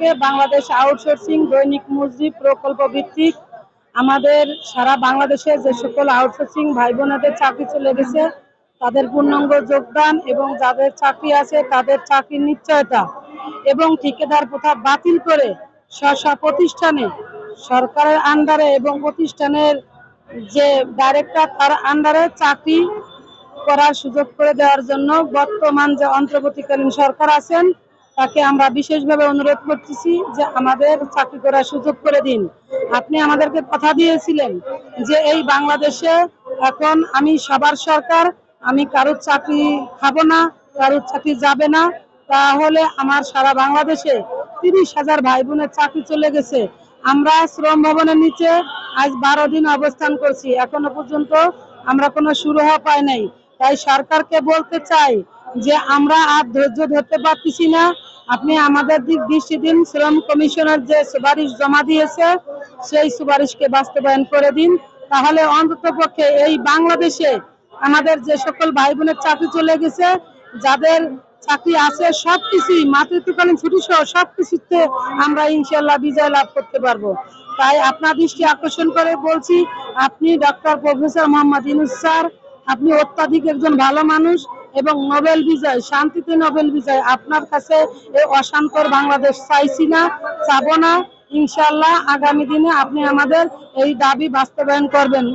থেকে বাংলাদেশ আউটসোর্সিং দৈনিক মজুরি প্রকল্প ভিত্তিক আমাদের সারা বাংলাদেশে যে সকল আউটসোর্সিং ভাই বোনেদের চাকরি চলে গেছে তাদের পূর্ণাঙ্গ যোগদান এবং যাদের চাকরি আছে তাদের চাকরির নিশ্চয়তা এবং ঠিকাদার প্রথা বাতিল করে স্ব প্রতিষ্ঠানে সরকারের আন্ডারে এবং প্রতিষ্ঠানের যে ডাইরেক্টর তার আন্ডারে চাকরি করার সুযোগ করে দেওয়ার জন্য বর্তমান যে অন্তর্বর্তীকালীন সরকার আছেন তাকে আমরা বিশেষভাবে অনুরোধ করতেছি যে আমাদের চাকরি করার সুযোগ করে দিন। আপনি আমাদেরকে কথা দিয়েছিলেন যে এই বাংলাদেশে এখন আমি সবার সরকার, আমি কারোর চাকরি খাবো না, কারোর চাকরি যাবে না। তাহলে আমার সারা বাংলাদেশে 30,000 ভাই বোনের চাকরি চলে গেছে। আমরা শ্রম ভবনের নিচে আজ 12 দিন অবস্থান করছি, এখনো পর্যন্ত আমরা কোনো শুরু হওয়া পাই নাই। তাই সরকারকে বলতে চাই যে আমরা আর ধৈর্য ধরতে পারতেছি না, আপনি আমাদের দিক দৃষ্টি দিন। শ্রম কমিশনের যে সুপারিশ জমা দিয়েছে সেই সুপারিশকে বাস্তবায়ন করে দিন, তাহলে অন্ততপক্ষে এই বাংলাদেশে আমাদের যে সকল ভাই বোনের চাকরি চলে গেছে, যাদের চাকরি আছে, সবকিছুই মাতৃত্বকালীন ছুটি সহ সবকিছুতে আমরা ইনশাল্লাহ বিজয় লাভ করতে পারবো। তাই আপনার দৃষ্টি আকর্ষণ করে বলছি, আপনি doctor professor Mohammad Yunus sir, আপনি অত্যাধিক একজন ভালো মানুষ এবং নোবেল বিজয়, শান্তিতে নোবেল বিজয়। আপনার কাছে এই অশান্তর বাংলাদেশ চাইছি না, চাবো না। ইনশাল্লাহ আগামী দিনে আপনি আমাদের এই দাবি বাস্তবায়ন করবেন।